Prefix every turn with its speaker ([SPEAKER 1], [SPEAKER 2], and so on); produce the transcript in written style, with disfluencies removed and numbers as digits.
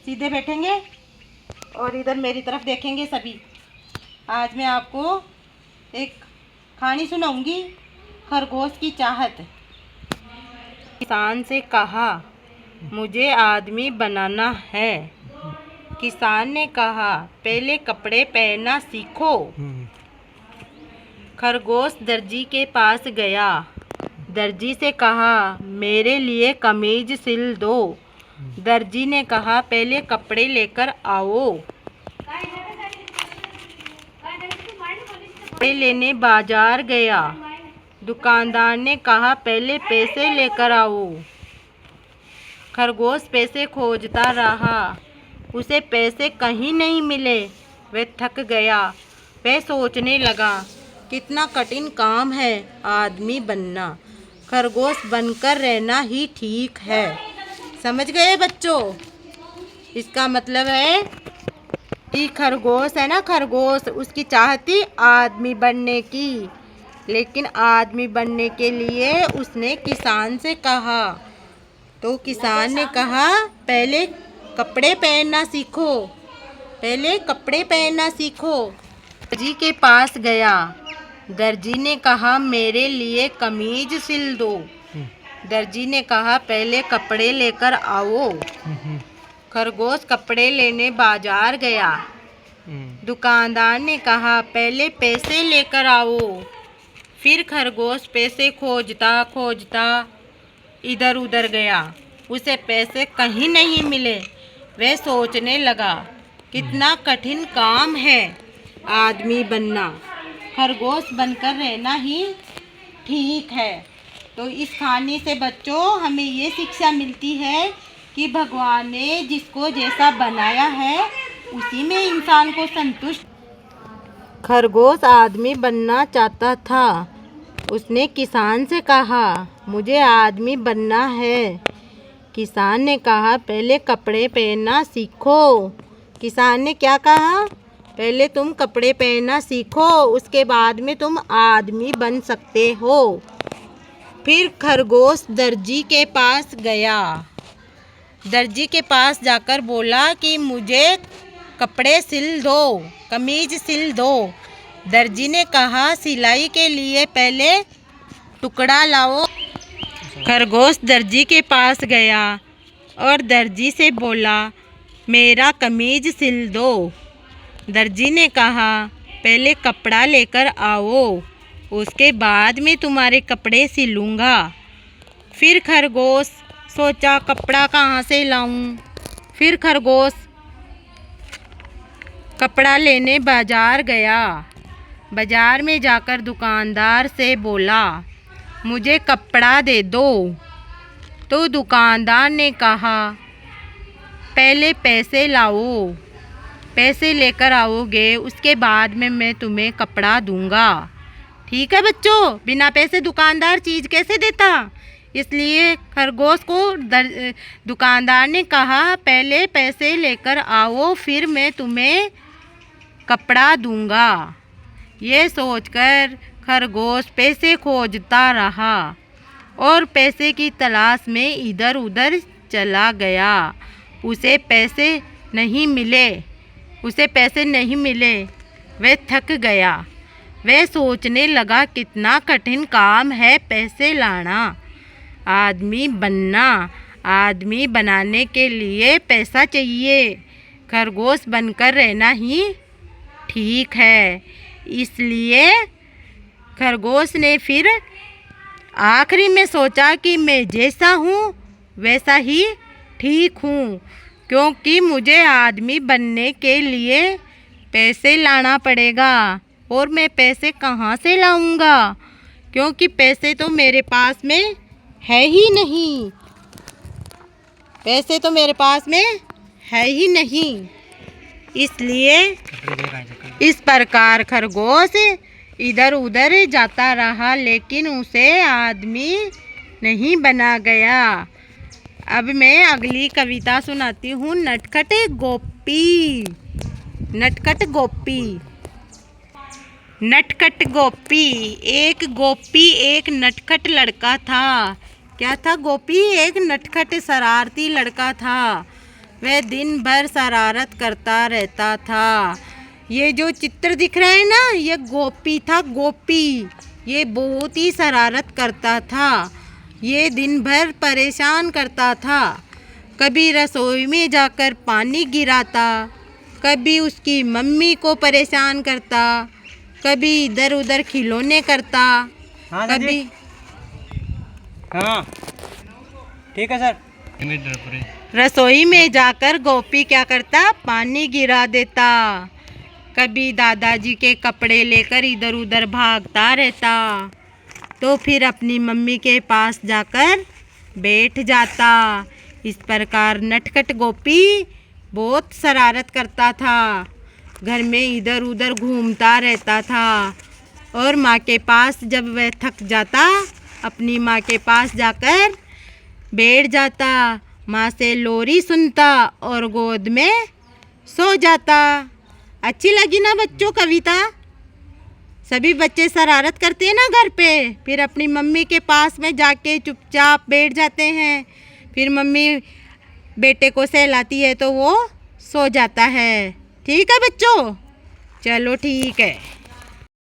[SPEAKER 1] सीधे बैठेंगे और इधर मेरी तरफ देखेंगे सभी। आज मैं आपको एक कहानी सुनाऊंगी, खरगोश की चाहत। किसान से कहा, मुझे आदमी बनाना है। किसान ने कहा, पहले कपड़े पहनना सीखो। खरगोश दर्जी के पास गया। दर्जी से कहा, मेरे लिए कमीज सिल दो। दर्जी ने कहा, पहले कपड़े लेकर आओ। कपड़े लेने बाजार गया। दुकानदार ने कहा, पहले पैसे लेकर आओ। खरगोश पैसे खोजता रहा, उसे पैसे कहीं नहीं मिले। वह थक गया। वह सोचने लगा, कितना कठिन काम है आदमी बनना। खरगोश बनकर रहना ही ठीक है। समझ गए बच्चों? इसका मतलब है कि खरगोश है ना, खरगोश उसकी चाहत थी आदमी बनने की, लेकिन आदमी बनने के लिए उसने किसान से कहा। तो किसान ने कहा, पहले कपड़े पहनना सीखो, पहले कपड़े पहनना सीखो। दर्जी के पास गया। दर्जी ने कहा, मेरे लिए कमीज सिल दो। दर्जी ने कहा, पहले कपड़े लेकर आओ। खरगोश कपड़े लेने बाजार गया। दुकानदार ने कहा, पहले पैसे लेकर आओ। फिर खरगोश पैसे खोजता खोजता इधर उधर गया, उसे पैसे कहीं नहीं मिले। वह सोचने लगा, कितना कठिन काम है आदमी बनना, खरगोश बनकर रहना ही ठीक है। तो इस कहानी से बच्चों हमें ये शिक्षा मिलती है कि भगवान ने जिसको जैसा बनाया है उसी में इंसान को संतुष्ट। खरगोश आदमी बनना चाहता था। उसने किसान से कहा, मुझे आदमी बनना है। किसान ने कहा, पहले कपड़े पहनना सीखो। किसान ने क्या कहा? पहले तुम कपड़े पहनना सीखो, उसके बाद में तुम आदमी बन सकते हो। फिर खरगोश दर्जी के पास गया। दर्जी के पास जाकर बोला कि मुझे कपड़े सिल दो, कमीज सिल दो। दर्जी ने कहा, सिलाई के लिए पहले टुकड़ा लाओ। खरगोश दर्जी के पास गया और दर्जी से बोला, मेरा कमीज सिल दो। दर्जी ने कहा, पहले कपड़ा लेकर आओ, उसके बाद में तुम्हारे कपड़े सिलूँगा। फिर खरगोश सोचा, कपड़ा कहाँ से लाऊं? फिर खरगोश कपड़ा लेने बाजार गया। बाजार में जाकर दुकानदार से बोला, मुझे कपड़ा दे दो। तो दुकानदार ने कहा, पहले पैसे लाओ, पैसे लेकर आओगे, उसके बाद में मैं तुम्हें कपड़ा दूंगा। ठीक है बच्चों, बिना पैसे दुकानदार चीज़ कैसे देता? इसलिए खरगोश को दुकानदार ने कहा, पहले पैसे लेकर आओ, फिर मैं तुम्हें कपड़ा दूंगा। ये सोचकर खरगोश पैसे खोजता रहा और पैसे की तलाश में इधर उधर चला गया। उसे पैसे नहीं मिले। वह थक गया। वह सोचने लगा, कितना कठिन काम है पैसे लाना, आदमी बनना। आदमी बनाने के लिए पैसा चाहिए, खरगोश बनकर रहना ही ठीक है। इसलिए खरगोश ने फिर आखिरी में सोचा कि मैं जैसा हूँ वैसा ही ठीक हूँ, क्योंकि मुझे आदमी बनने के लिए पैसे लाना पड़ेगा। और मैं पैसे कहाँ से लाऊंगा, क्योंकि पैसे तो मेरे पास में है ही नहीं। पैसे तो मेरे पास में है ही नहीं। इसलिए इस प्रकार खरगोश इधर उधर जाता रहा, लेकिन उसे आदमी नहीं बना गया। अब मैं अगली कविता सुनाती हूँ, नटखट गोपी। नटखट गोपी। नटखट गोपी। एक नटखट लड़का था। क्या था गोपी? एक नटखट शरारती लड़का था। वह दिन भर शरारत करता रहता था। ये जो चित्र दिख रहा है ना, ये गोपी था, गोपी। ये बहुत ही शरारत करता था। ये दिन भर परेशान करता था। कभी रसोई में जाकर पानी गिराता, कभी उसकी मम्मी को परेशान करता, कभी इधर उधर खिलौने करता।
[SPEAKER 2] हाँ
[SPEAKER 1] कभी
[SPEAKER 2] हाँ ठीक है सर।
[SPEAKER 1] रसोई में जाकर गोपी क्या करता, पानी गिरा देता। कभी दादाजी के कपड़े लेकर इधर उधर भागता रहता, तो फिर अपनी मम्मी के पास जाकर बैठ जाता। इस प्रकार नटखट गोपी बहुत शरारत करता था। घर में इधर उधर घूमता रहता था और माँ के पास जब वह थक जाता, अपनी माँ के पास जाकर बैठ जाता, माँ से लोरी सुनता और गोद में सो जाता। अच्छी लगी ना बच्चों कविता? सभी बच्चे शरारत करते हैं ना घर पे, फिर अपनी मम्मी के पास में जाके चुपचाप बैठ जाते हैं। फिर मम्मी बेटे को सहलाती है तो वो सो जाता है। ठीक है बच्चों, चलो ठीक है।